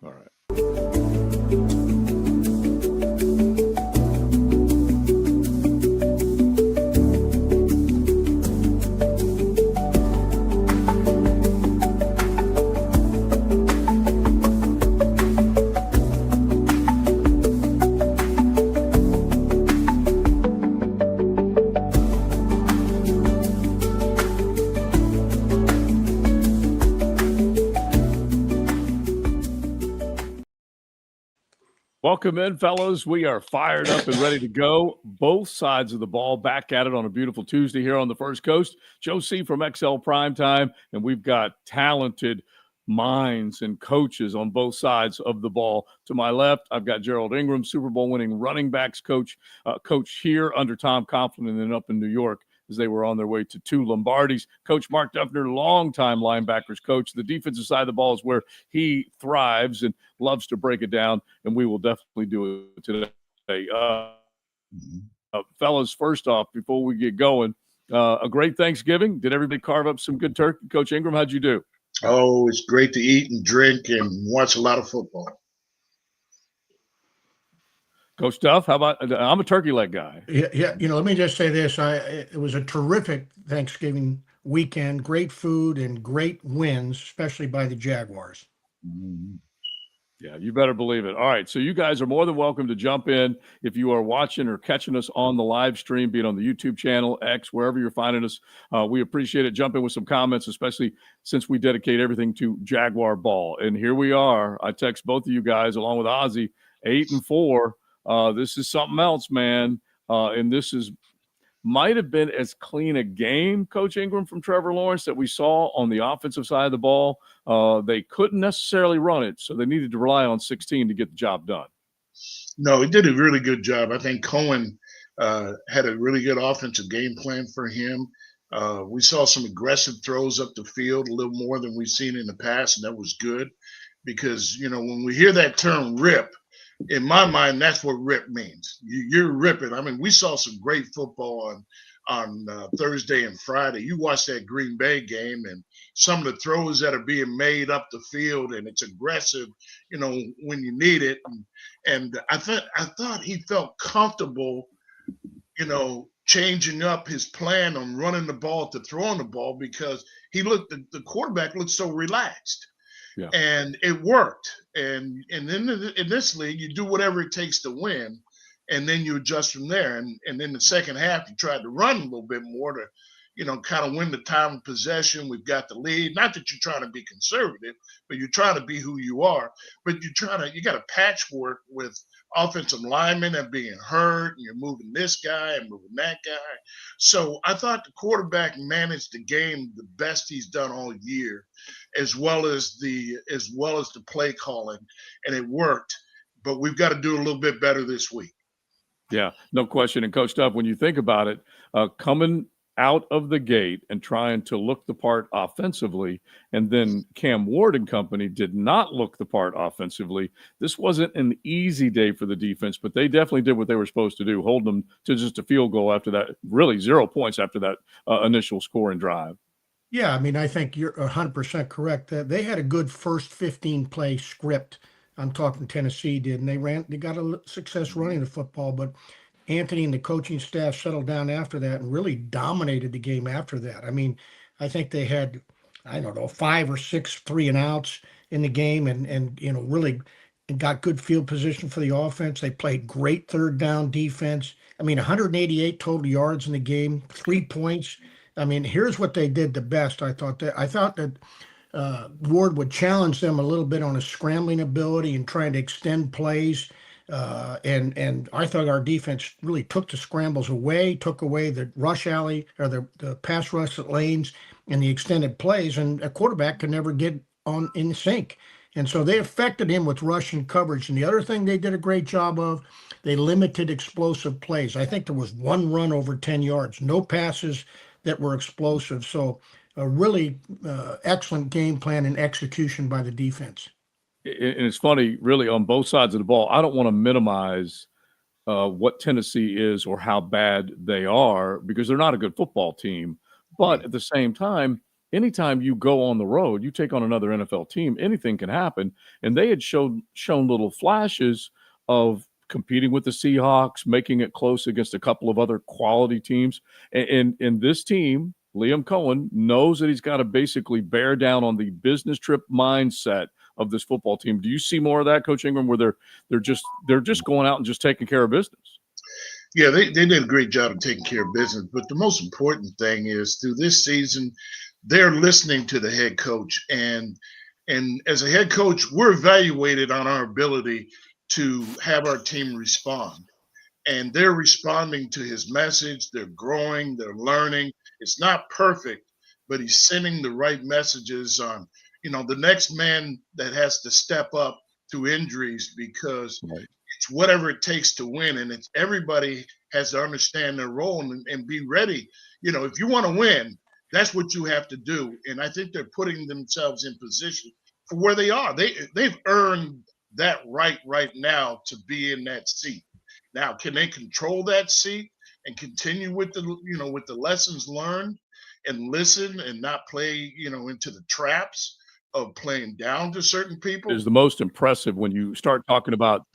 All right. Welcome in, fellas. We are fired up and ready to go. Both sides of the ball back at it on a beautiful Tuesday here on the First Coast. Joe C. from XL Primetime, and we've got talented minds and coaches on both sides of the ball. To my left, I've got Jerald Ingram, Super Bowl winning running backs coach here under Tom Coughlin and then up in New York as they were on their way to 2 Lombardis. Coach Mark Duffner, longtime linebackers coach. The defensive side of the ball is where he thrives and loves to break it down, and we will definitely do it today. Fellas, first off, before we get going, a great Thanksgiving. Did everybody carve up some good turkey? Coach Ingram, how'd you do? Oh, it's great to eat and drink and watch a lot of football. Coach Duff, how about? I'm a turkey leg guy. Yeah. Let me just say this: it was a terrific Thanksgiving weekend. Great food and great wins, especially by the Jaguars. Yeah, you better believe it. All right, so you guys are more than welcome to jump in if you are watching or catching us on the live stream, be it on the YouTube channel, X, wherever you're finding us. We appreciate it. Jump in with some comments, especially since we dedicate everything to Jaguar ball. And here we are. I text both of you guys along with Ozzy, 8-4. This is something else, man. And this might have been as clean a game, Coach Ingram, from Trevor Lawrence that we saw on the offensive side of the ball. They couldn't necessarily run it, so they needed to rely on 16 to get the job done. No, he did a really good job. I think Cohen had a really good offensive game plan for him. We saw some aggressive throws up the field, a little more than we've seen in the past, and that was good because, when we hear that term rip, in my mind, that's what rip means. You're ripping. I mean, we saw some great football on Thursday and Friday. You watched that Green Bay game and some of the throws that are being made up the field, and it's aggressive, when you need it. And I thought he felt comfortable, changing up his plan on running the ball to throwing the ball because the quarterback looked so relaxed. Yeah. And it worked. And then in this league, you do whatever it takes to win, and then you adjust from there. And then the second half, you tried to run a little bit more to, kind of win the time of possession. We've got the lead. Not that you're trying to be conservative, but you're trying to be who you are. But you got a patchwork with offensive linemen and being hurt, and you're moving this guy and moving that guy. So I thought the quarterback managed the game the best he's done all year, as well as the play calling, and it worked. But we've got to do a little bit better this week. Yeah, no question. And Coach Duff, when you think about it, coming out of the gate and trying to look the part offensively, and then Cam Ward and company did not look the part offensively. This wasn't an easy day for the defense, but they definitely did what they were supposed to do, hold them to just a field goal after that, really 0 points after that initial scoring drive. Yeah, I mean, I think you're 100% correct. They had a good first 15-play script. I'm talking Tennessee did, and they got a success running the football, but Anthony and the coaching staff settled down after that and really dominated the game after that. I mean, I think they had, 5 or 6 3-and-outs in the game and really got good field position for the offense. They played great third down defense. I mean, 188 total yards in the game, 3 points. I mean, here's what they did the best. I thought that Ward would challenge them a little bit on his scrambling ability and trying to extend plays. And I thought our defense really took the scrambles away, took away the rush alley or the pass rush lanes and the extended plays, and a quarterback could never get on in sync. And so they affected him with rush and coverage. And the other thing they did a great job of, they limited explosive plays. I think there was one run over 10 yards, no passes that were explosive. So a really excellent game plan and execution by the defense. And it's funny, really, on both sides of the ball. I don't want to minimize what Tennessee is or how bad they are because they're not a good football team. But at the same time, anytime you go on the road, you take on another NFL team, anything can happen. And they had shown little flashes of competing with the Seahawks, making it close against a couple of other quality teams. And this team, Liam Cohen, knows that he's got to basically bear down on the business trip mindset of this football team. Do you see more of that, Coach Ingram, where they're just going out and just taking care of business? Yeah, they did a great job of taking care of business. But the most important thing is through this season, they're listening to the head coach. And as a head coach, we're evaluated on our ability to have our team respond. And they're responding to his message. They're growing. They're learning. It's not perfect, but he's sending the right messages on, the next man that has to step up through injuries because it's whatever it takes to win. And it's everybody has to understand their role and be ready. If you want to win, that's what you have to do. And I think they're putting themselves in position for where they are. They've earned that right now to be in that seat. Now, can they control that seat and continue with the lessons learned and listen and not play, into the traps of playing down to certain people? Is the most impressive when you start talking about,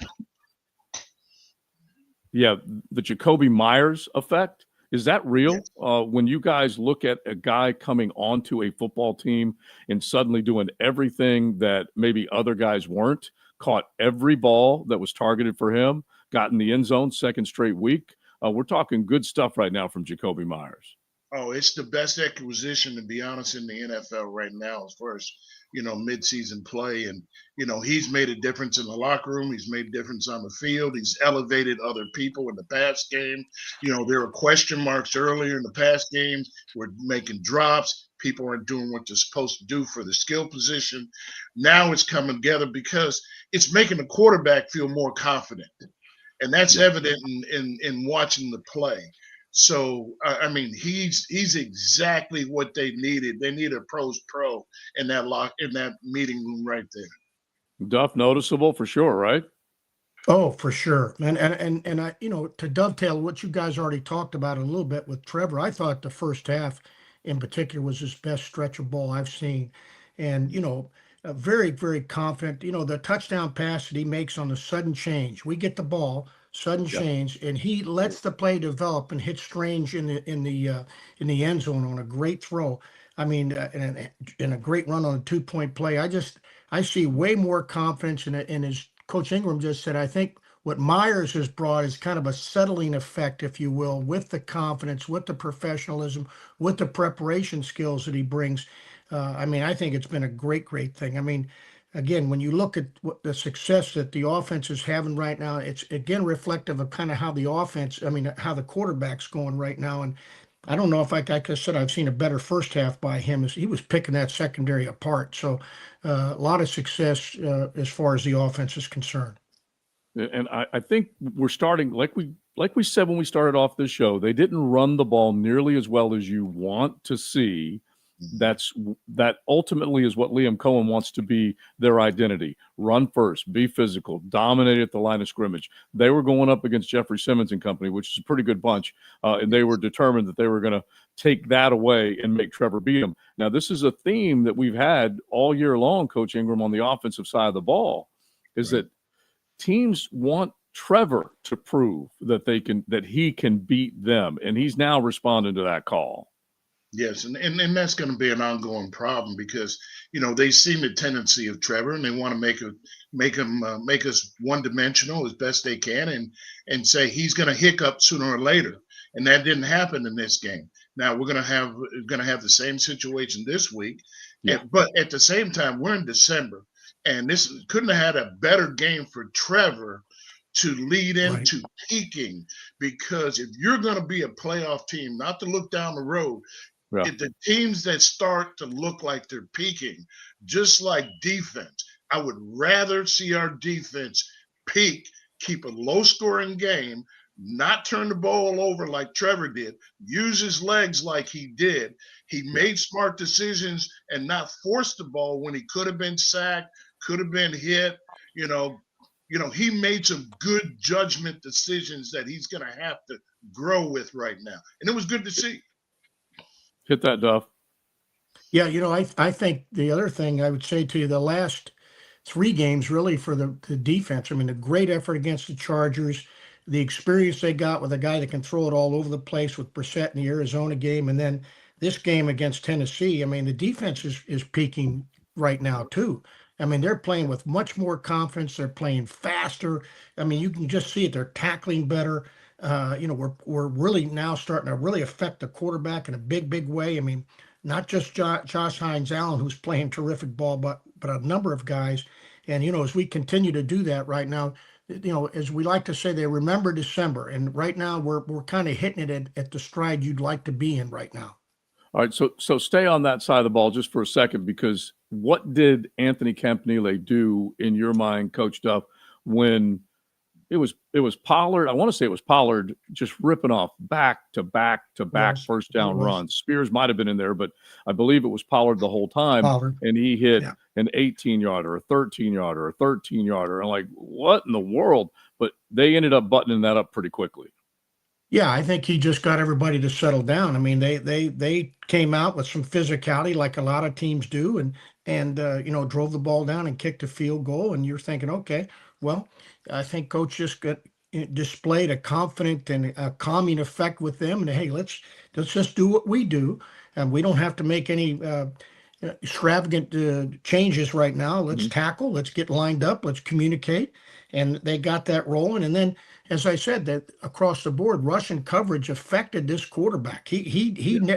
the Jacoby Myers effect. Is that real? Yes. When you guys look at a guy coming onto a football team and suddenly doing everything that maybe other guys weren't, caught every ball that was targeted for him, got in the end zone second straight week. We're talking good stuff right now from Jacoby Myers. Oh, it's the best acquisition, to be honest, in the NFL right now as far as, midseason play. And, he's made a difference in the locker room. He's made a difference on the field. He's elevated other people in the pass game. There were question marks earlier in the pass game. We're making drops. People aren't doing what they're supposed to do for the skill position. Now it's coming together because it's making the quarterback feel more confident. And that's evident in watching the play. So, he's exactly what they needed. They need a pro's pro in that meeting room right there. Duff, noticeable for sure, right? Oh, for sure. And I, to dovetail what you guys already talked about a little bit with Trevor, I thought the first half in particular was his best stretch of ball I've seen. And, very, very confident. The touchdown pass that he makes on the sudden change. We get the ball, sudden change, and he lets the play develop and hits Strange in the end zone on a great throw. I mean, and a great run on a 2-point play. I see way more confidence in it. And as Coach Ingram just said, I think what Myers has brought is kind of a settling effect, if you will, with the confidence, with the professionalism, with the preparation skills that he brings. I think it's been a great, great thing. Again, when you look at what the success that the offense is having right now, it's again reflective of kind of how the how the quarterback's going right now. And I don't know if like I said, I've seen a better first half by him as he was picking that secondary apart. So a lot of success as far as the offense is concerned. And I think we're starting, like we said when we started off this show, they didn't run the ball nearly as well as you want to see. That ultimately is what Liam Cohen wants to be their identity. Run first, be physical, dominate at the line of scrimmage. They were going up against Jeffrey Simmons and company, which is a pretty good bunch, and they were determined that they were going to take that away and make Trevor beat them. Now, this is a theme that we've had all year long, Coach Ingram, on the offensive side of the ball, is that teams want Trevor to prove that he can beat them, and he's now responding to that call. Yes, and that's going to be an ongoing problem because they see the tendency of Trevor and they want to make us one dimensional as best they can and say he's going to hiccup sooner or later, and that didn't happen in this game. Now we're going to have the same situation this week, but at the same time we're in December, and this couldn't have had a better game for Trevor to lead into peaking, because if you're going to be a playoff team, not to look down the road. If the teams that start to look like they're peaking, just like defense, I would rather see our defense peak, keep a low-scoring game, not turn the ball over like Trevor did, use his legs like he did. He made smart decisions and not force the ball when he could have been sacked, could have been hit. He made some good judgment decisions that he's going to have to grow with right now. And it was good to see. Hit that, Duff. Yeah, I think the other thing I would say to you, the last 3 games really for the defense. I mean, a great effort against the Chargers, the experience they got with a guy that can throw it all over the place with Brissett in the Arizona game, and then this game against Tennessee. I mean, the defense is peaking right now too. I mean, they're playing with much more confidence. They're playing faster. I mean, you can just see it. They're tackling better. We're really now starting to really affect the quarterback in a big way. I mean, not just Josh Hines Allen, who's playing terrific ball, but a number of guys. And as we continue to do that right now, as we like to say, they remember December. And right now, we're kind of hitting it at the stride you'd like to be in right now. All right, so stay on that side of the ball just for a second, because what did Anthony Campanile do in your mind, Coach Duff, when it was Pollard? I want to say it was Pollard just ripping off back to back Yes, first it down was. runs. Spears might have been in there, but I believe it was Pollard the whole time. Pollard. And he hit Yeah. an 18-yarder, a 13-yarder, a 13-yarder. I'm like, what in the world? But they ended up buttoning that up pretty quickly. Yeah, I think he just got everybody to settle down. I mean, they came out with some physicality like a lot of teams do, and drove the ball down and kicked a field goal. And you're thinking, okay, well, I think coach just displayed a confident and a calming effect with them. And hey, let's just do what we do, and we don't have to make any extravagant changes right now. Let's tackle, let's get lined up, let's communicate. And they got that rolling. And then, as I said, that across the board, Russian coverage affected this quarterback. And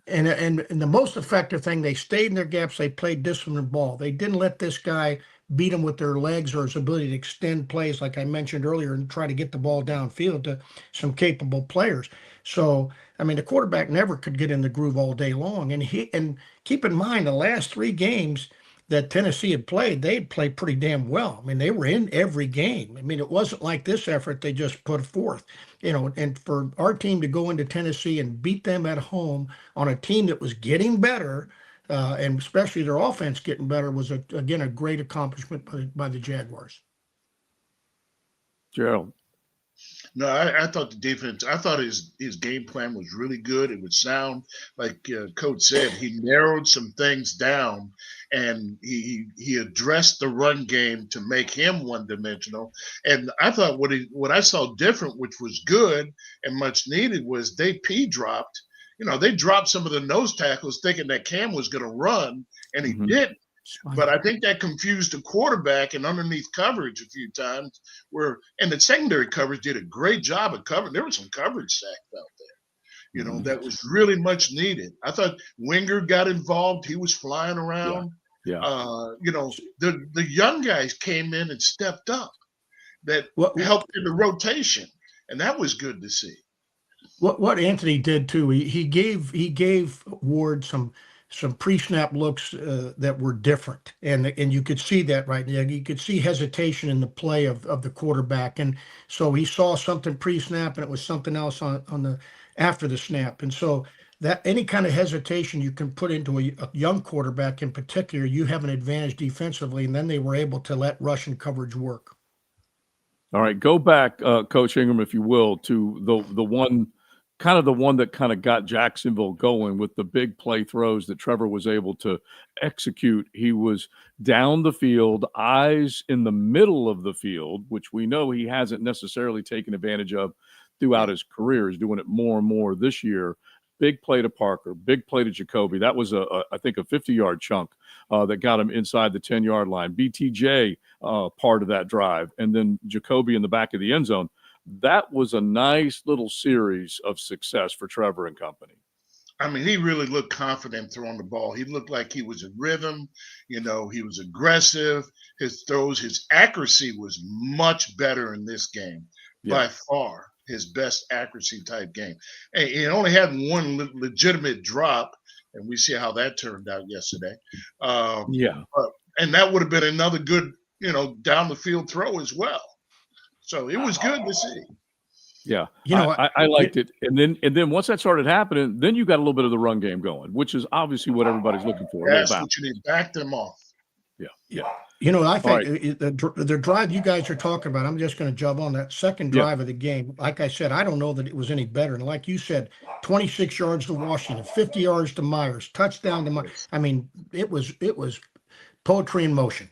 the most effective thing, they stayed in their gaps. They played disciplined ball. They didn't let this guy beat him with their legs or his ability to extend plays, like I mentioned earlier, and try to get the ball downfield to some capable players. So, I mean, the quarterback never could get in the groove all day long. And keep in mind, the last 3 games that Tennessee had played, they had played pretty damn well. I mean, they were in every game. I mean, it wasn't like this effort they just put forth, and for our team to go into Tennessee and beat them at home on a team that was getting better, and especially their offense getting better, was again a great accomplishment by the Jaguars. Jerald. No, I thought the defense. I thought his game plan was really good. It was sound, like Coach said. He narrowed some things down, and he addressed the run game to make him one dimensional. And I thought what I saw different, which was good and much needed, was they dropped. They dropped some of the nose tackles, thinking that Cam was going to run, and he didn't. But I think that confused the quarterback and underneath coverage a few times, and the secondary coverage did a great job of covering. There was some coverage sacks out there, that was really much needed. I thought Winger got involved. He was flying around. Yeah. The young guys came in and stepped up that helped in the rotation, and that was good to see. What Anthony did too, he gave Ward some pre-snap looks that were different, and you could see that right now. You could see hesitation in the play of the quarterback, and so he saw something pre-snap, and it was something else on the after the snap, and so that any kind of hesitation you can put into a young quarterback in particular, you have an advantage defensively, and then they were able to let Russian coverage work. All right, go back, Coach Ingram, if you will, to the one that kind of got Jacksonville going with the big play throws that Trevor was able to execute. He was down the field, eyes in the middle of the field, which we know he hasn't necessarily taken advantage of throughout his career. He's doing it more and more this year. Big play to Parker, big play to Jacoby. That was, I think, a 50-yard chunk that got him inside the 10-yard line. BTJ, part of that drive, and then Jacoby in the back of the end zone. That was a nice little series of success for Trevor and company. I mean, he really looked confident throwing the ball. He looked like he was in rhythm. He was aggressive. His throws, his accuracy was much better in this game, by far his best accuracy type game. And he only had one legitimate drop, and we see how that turned out yesterday. And that would have been another good, down the field throw as well. So it was good to see. Yeah, I liked it. And then once that started happening, then you got a little bit of the run game going, which is obviously what everybody's looking for. That's what you need. Back them off. Yeah. I think right. the drive you guys are talking about, I'm just going to jump on that second drive of the game. Like I said, I don't know that it was any better. And like you said, 26 yards to Washington, 50 yards to Myers, touchdown to Myers. I mean, it was poetry in motion.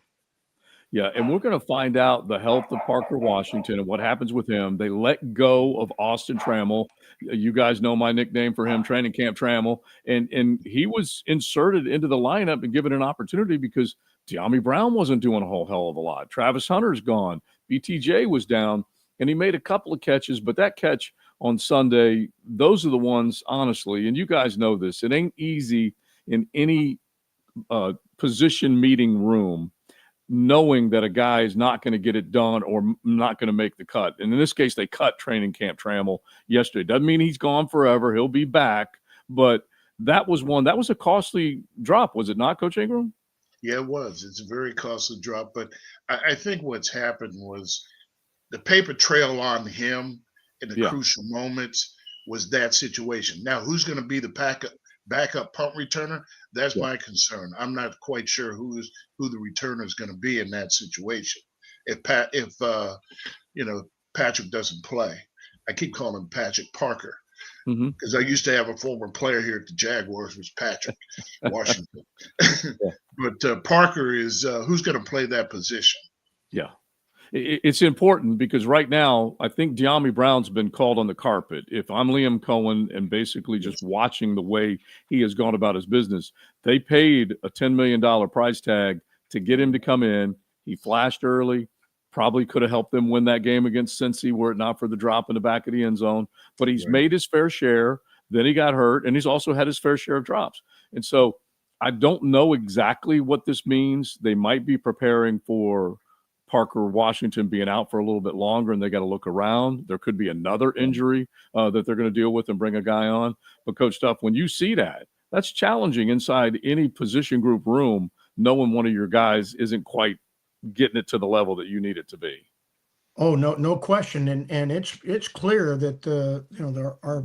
Yeah, and we're going to find out the health of Parker Washington and what happens with him. They let go of Austin Trammell. You guys know my nickname for him, Training Camp Trammell. And he was inserted into the lineup and given an opportunity because De'Ami Brown wasn't doing a whole hell of a lot. Travis Hunter's gone. BTJ was down, and he made a couple of catches. But that catch on Sunday, those are the ones, honestly, and you guys know this, it ain't easy in any position meeting room knowing that a guy is not going to get it done or not going to make the cut. And in this case, they cut Training Camp Trammell yesterday. Doesn't mean he's gone forever. He'll be back. But that was a costly drop, was it not, Coach Ingram? Yeah, it was. It's a very costly drop. But I think what's happened was the paper trail on him in the crucial moments was that situation. Now, who's going to be the backup punt returner? That's my concern. I'm not quite sure who the returner is going to be in that situation. If Patrick doesn't play, I keep calling him Patrick Parker because I used to have a former player here at the Jaguars was Patrick Washington. But Parker is who's going to play that position. Yeah. It's important because right now, I think De'Ami Brown's been called on the carpet. If I'm Liam Cohen and basically just watching the way he has gone about his business, they paid a $10 million price tag to get him to come in. He flashed early, probably could have helped them win that game against Cincy were it not for the drop in the back of the end zone. But he's made his fair share. Then he got hurt, and he's also had his fair share of drops. And so I don't know exactly what this means. They might be preparing for Parker Washington being out for a little bit longer, and they got to look around. There could be another injury that they're going to deal with and bring a guy on. But Coach Duff, when you see that, that's challenging inside any position group room, knowing one of your guys isn't quite getting it to the level that you need it to be. Oh, no question. And it's clear that our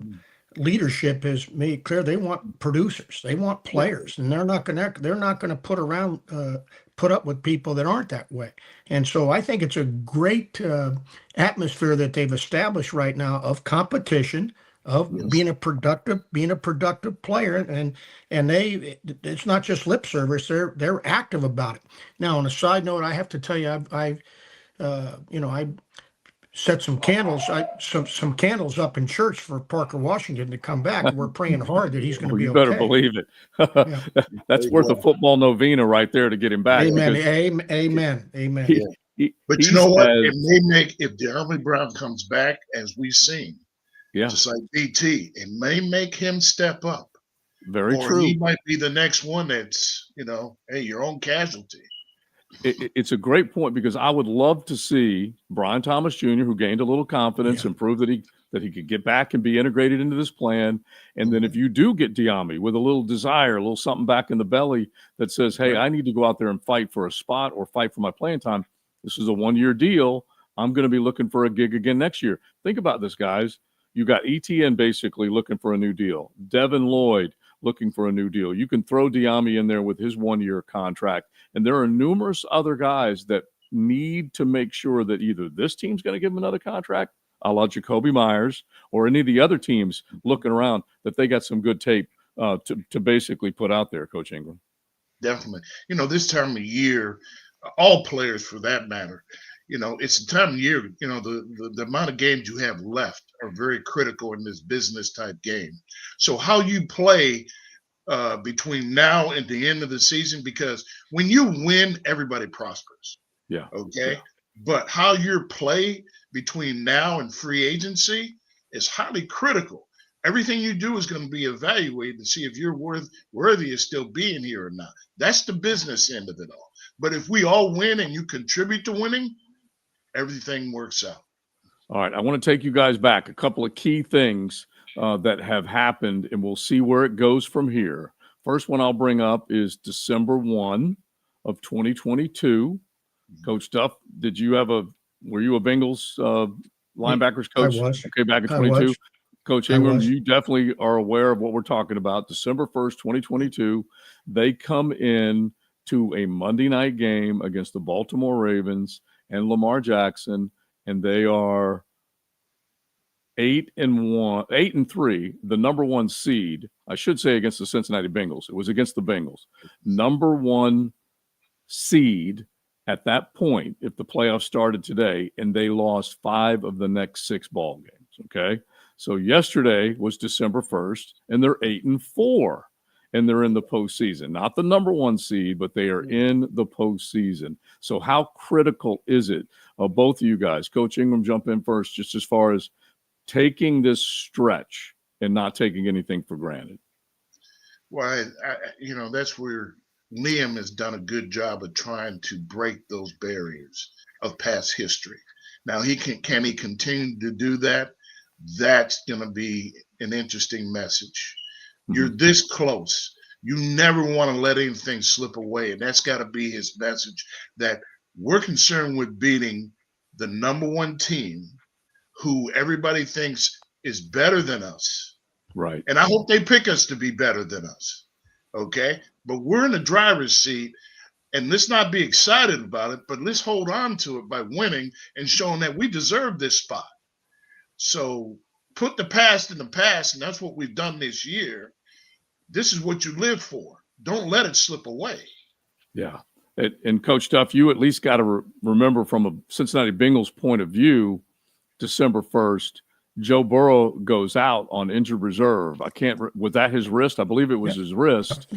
leadership has made clear they want producers, they want players, and they're not going to put up with people that aren't that way. And so I think it's a great atmosphere that they've established right now of competition, of being a productive player, and it's not just lip service. They're active about it. Now, on a side note, I have to tell you, I set some candles, some candles up in church for Parker Washington to come back. We're praying hard that he's going to be okay. You better believe it. That's worth a football novena right there to get him back. Amen. Amen. But you know what? If De'Ami Brown comes back, as we've seen, just like BT, it may make him step up. Very true. He might be the next one that's, hey, your own casualty. It's a great point because I would love to see Brian Thomas Jr., who gained a little confidence and proved that he could get back and be integrated into this plan. And then if you do get De'Ami with a little desire, a little something back in the belly that says, hey, I need to go out there and fight for a spot or fight for my playing time. This is a one-year deal. I'm going to be looking for a gig again next year. Think about this, guys. You got ETN basically looking for a new deal. Devin Lloyd looking for a new deal. You can throw De'Ami in there with his one-year contract. And there are numerous other guys that need to make sure that either this team's going to give him another contract, a la Jacoby Myers, or any of the other teams looking around, that they got some good tape to basically put out there, Coach Ingram. Definitely. This time of year, all players for that matter, it's the time of year, the amount of games you have left are very critical in this business type game. So how you play between now and the end of the season, because when you win, everybody prospers. Yeah. Okay. Yeah. But how you play between now and free agency is highly critical. Everything you do is going to be evaluated to see if you're worthy of still being here or not. That's the business end of it all. But if we all win and you contribute to winning, everything works out. All right. I want to take you guys back. A couple of key things that have happened, and we'll see where it goes from here. First one I'll bring up is December 1 of 2022. Coach Duff, were you a Bengals linebackers coach? I was. Okay, back in 22. Coach Ingram, you definitely are aware of what we're talking about. December 1st, 2022, they come in to a Monday night game against the Baltimore Ravens and Lamar Jackson, and they are 8-3, the number one seed. I should say against the Cincinnati Bengals. It was against the Bengals. Number one seed at that point, if the playoffs started today, and they lost 5 of the next 6 ball games. Okay. So yesterday was December 1st, and they're 8-4, and they're in the postseason. Not the number one seed, but they are in the postseason. So how critical is it? Both of you guys, Coach Ingram, jump in first, just as far as taking this stretch and not taking anything for granted. Well, that's where Liam has done a good job of trying to break those barriers of past history. Now, can he continue to do that? That's going to be an interesting message. Mm-hmm. You're this close. You never want to let anything slip away. And that's got to be his message, that we're concerned with beating the number one team who everybody thinks is better than us. Right. And I hope they pick us to be better than us. Okay. But we're in the driver's seat, and let's not be excited about it, but let's hold on to it by winning and showing that we deserve this spot. So put the past in the past, and that's what we've done this year. This is what you live for. Don't let it slip away. Yeah. And Coach Duff, you at least got to remember from a Cincinnati Bengals point of view, December 1st, Joe Burrow goes out on injured reserve. Was that his wrist? I believe it was his wrist.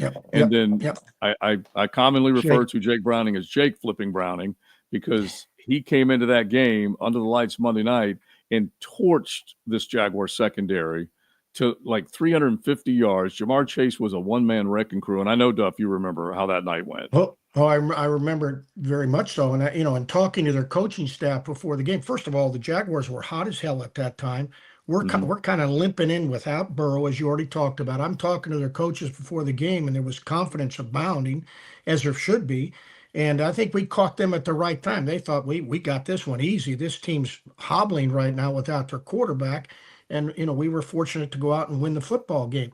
I commonly refer to Jake Browning as Jake Flipping Browning, because he came into that game under the lights Monday night and torched this Jaguar secondary to like 350 yards. Jamar Chase was a one-man wrecking crew. And I know, Duff, you remember how that night went. I remember very much so. And, and talking to their coaching staff before the game, first of all, the Jaguars were hot as hell at that time. We're kind of limping in without Burrow, as you already talked about. I'm talking to their coaches before the game, and there was confidence abounding, as there should be. And I think we caught them at the right time. They thought we got this one easy. This team's hobbling right now without their quarterback. And, we were fortunate to go out and win the football game.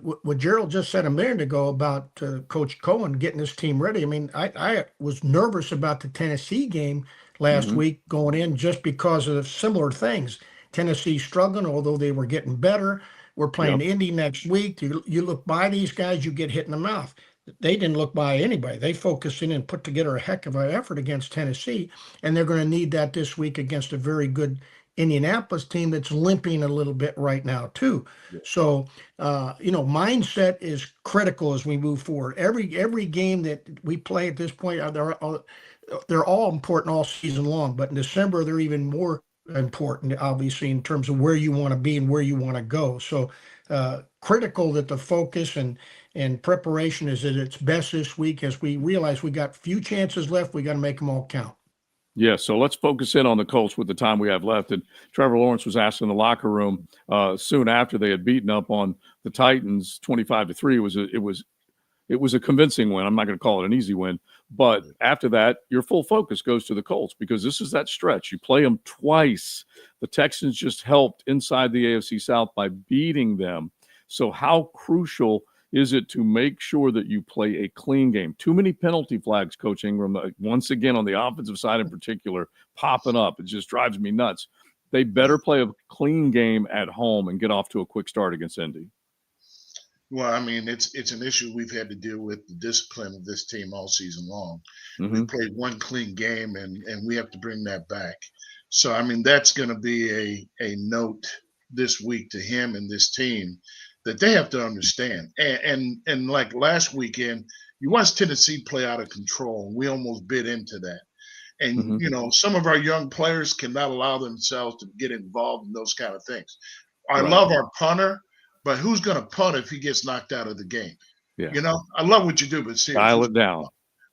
What Jerald just said a minute ago about Coach Cohen getting his team ready. I mean, I was nervous about the Tennessee game last week going in, just because of similar things. Tennessee struggling, although they were getting better. We're playing Indy next week. You look by these guys, you get hit in the mouth. They didn't look by anybody. They focused in and put together a heck of an effort against Tennessee, and they're going to need that this week against a very good Indianapolis team that's limping a little bit right now too. Yeah. So, mindset is critical as we move forward. Every game that we play at this point, they're all important all season long, but in December, they're even more important, obviously, in terms of where you want to be and where you want to go. So, critical that the focus and preparation is at its best this week, as we realize we got few chances left. We got to make them all count. Yeah, so let's focus in on the Colts with the time we have left. And Trevor Lawrence was asked in the locker room soon after they had beaten up on the Titans 25-3. It was a convincing win. I'm not going to call it an easy win, but after that, your full focus goes to the Colts, because this is that stretch. You play them twice. The Texans just helped inside the AFC South by beating them. So how crucial is it to make sure that you play a clean game? Too many penalty flags, Coach Ingram, once again on the offensive side in particular, popping up. It just drives me nuts. They better play a clean game at home and get off to a quick start against Indy. Well, I mean, it's an issue we've had to deal with, the discipline of this team all season long. We played one clean game, and we have to bring that back. So, I mean, that's going to be a note this week to him and this team, that they have to understand. And like last weekend, you watched Tennessee play out of control, and we almost bit into that. And, some of our young players cannot allow themselves to get involved in those kind of things. I love our punter, but who's going to punt if he gets knocked out of the game? Yeah. I love what you do, but seriously, dial it down.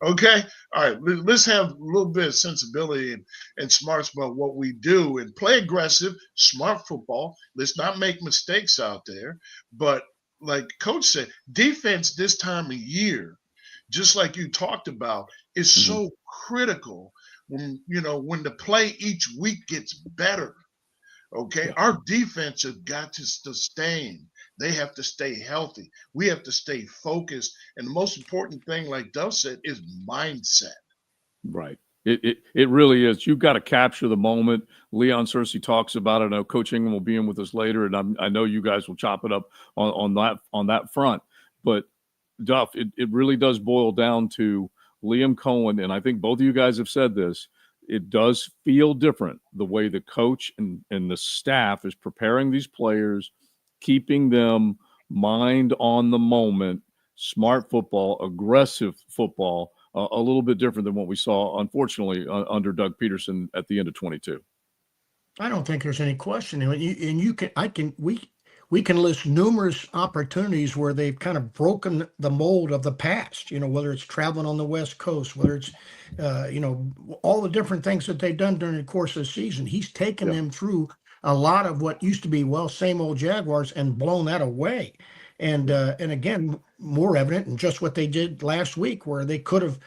Okay. All right. Let's have a little bit of sensibility and smarts about what we do, and play aggressive, smart football. Let's not make mistakes out there. But like Coach said, defense this time of year, just like you talked about, is so critical when the play each week gets better. Okay. Our defense has got to sustain They have to stay healthy. We have to stay focused. And the most important thing, like Duff said, is mindset. Right. It really is. You've got to capture the moment. Leon Searcy talks about it. I know Coach Ingram will be in with us later, and I know you guys will chop it up on that front. But Duff, it really does boil down to Liam Cohen, and I think both of you guys have said this. It does feel different the way the coach and the staff is preparing these players, keeping them mind on the moment, smart football, aggressive football. A little bit different than what we saw, unfortunately, under Doug Peterson at the end of 22. I don't think there's any question. We can list numerous opportunities where they've kind of broken the mold of the past. Whether it's traveling on the West Coast, whether it's all the different things that they've done during the course of the season. He's taken them through a lot of what used to be same old Jaguars and blown that away. And again, more evident in just what they did last week, where they could have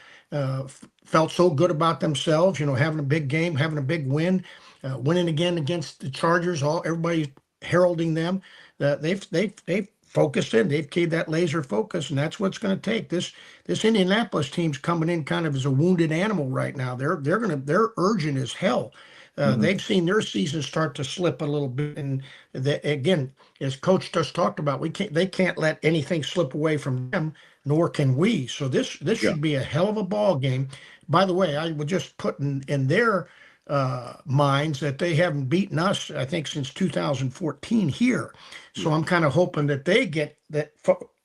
felt so good about themselves, having a big game, having a big win, winning again against the Chargers. Everybody's heralding them. They've focused in. They've kept that laser focus, and that's what's going to take. This Indianapolis team's coming in kind of as a wounded animal right now. They're urgent as hell. They've seen their season start to slip a little bit, and again, as Coach just talked about, they can't let anything slip away from them, nor can we. So this should be a hell of a ball game. By the way, I would just put in their minds that they haven't beaten us, I think, since 2014 here. So I'm kind of hoping that they get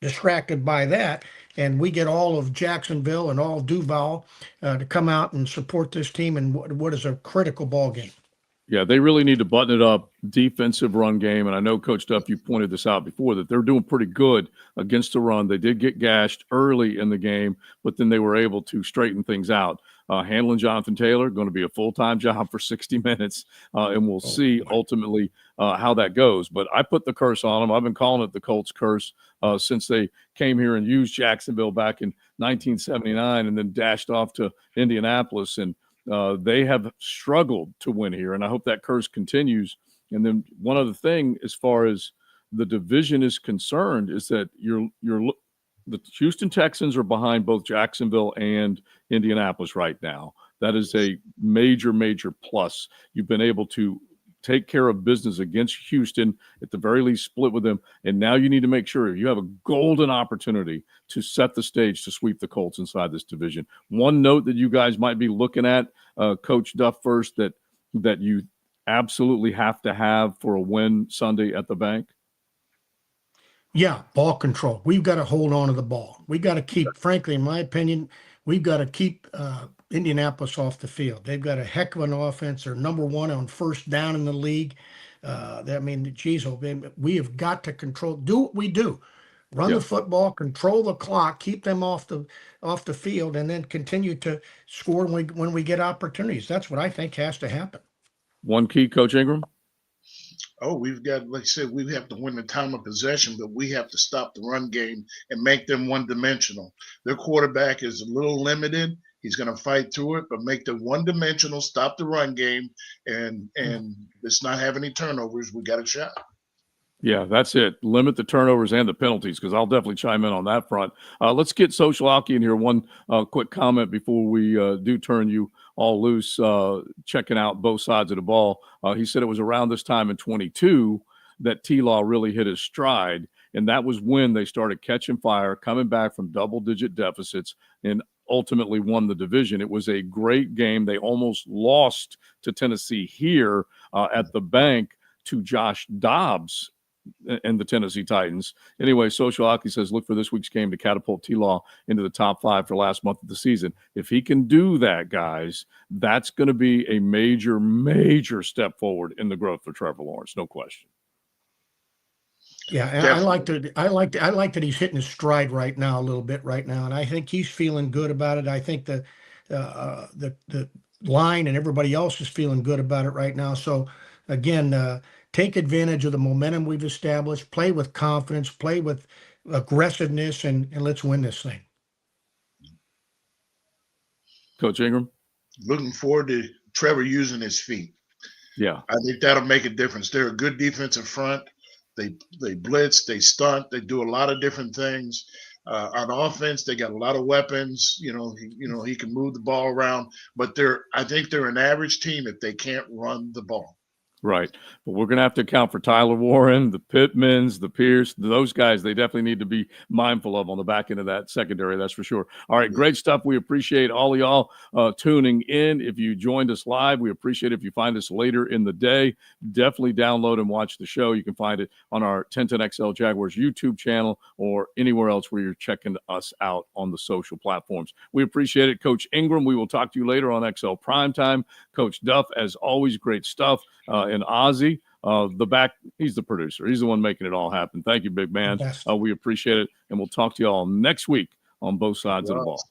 distracted by that, and we get all of Jacksonville and all of Duval to come out and support this team in what is a critical ball game. Yeah, they really need to button it up, defensive run game. And I know, Coach Duff, you pointed this out before, that they're doing pretty good against the run. They did get gashed early in the game, but then they were able to straighten things out. Handling Jonathan Taylor, going to be a full-time job for 60 minutes, and we'll see ultimately how that goes. But I put the curse on them. I've been calling it the Colts curse since they came here and used Jacksonville back in 1979 and then dashed off to Indianapolis. And they have struggled to win here, and I hope that curse continues. And then one other thing, as far as the division is concerned, is that the Houston Texans are behind both Jacksonville and Indianapolis right now. That is a major, major plus. You've been able to take care of business against Houston, at the very least split with them, and now you need to make sure you have a golden opportunity to set the stage to sweep the Colts inside this division. One note that you guys might be looking at, Coach Duff first, that you absolutely have to have for a win Sunday at the bank? Yeah, ball control. We've got to hold on to the ball. We got to keep, frankly, in my opinion, we've got to keep Indianapolis off the field. They've got a heck of an offense. They're number one on first down in the league. We have got to do what we do. Run the football, control the clock, keep them off the field, and then continue to score when we get opportunities. That's what I think has to happen. One key, Coach Ingram? We've got, like I said, we have to win the time of possession, but we have to stop the run game and make them one-dimensional. Their quarterback is a little limited. He's going to fight through it, but make them one-dimensional, stop the run game, and let's not have any turnovers. We got a shot. Yeah, that's it. Limit the turnovers and the penalties, because I'll definitely chime in on that front. Let's get Social Hockey in here. One quick comment before we do turn you all loose, checking out both sides of the ball. He said it was around this time in 22 that T-Law really hit his stride, and that was when they started catching fire, coming back from double-digit deficits, and ultimately won the division. It was a great game. They almost lost to Tennessee here at the bank to Josh Dobbs and the Tennessee Titans. Anyway, Social Hockey says, look for this week's game to catapult T-Law into the top 5 for last month of the season. If he can do that, guys, that's going to be a major, major step forward in the growth for Trevor Lawrence. No question. Yeah, and I like that he's hitting his stride right now a little bit right now, and I think he's feeling good about it. I think the line and everybody else is feeling good about it right now. So again, take advantage of the momentum we've established, play with confidence, play with aggressiveness, and let's win this thing. Coach Ingram? Looking forward to Trevor using his feet. Yeah. I think that'll make a difference. They're a good defensive front. They blitz, they stunt, they do a lot of different things. On offense, they got a lot of weapons. He can move the ball around, but I think they're an average team if they can't run the ball. Right. But we're going to have to account for Tyler Warren, the Pittmans, the Pierce, those guys. They definitely need to be mindful of on the back end of that secondary. That's for sure. All right. Great stuff. We appreciate all of y'all tuning in. If you joined us live, we appreciate it. If you find us later in the day, definitely download and watch the show. You can find it on our 1010XL Jaguars YouTube channel or anywhere else where you're checking us out on the social platforms. We appreciate it. Coach Ingram, we will talk to you later on XL Primetime. Coach Duff, as always, great stuff. And Ozzy, he's the producer. He's the one making it all happen. Thank you, big man. We appreciate it. And we'll talk to you all next week on both sides of the ball.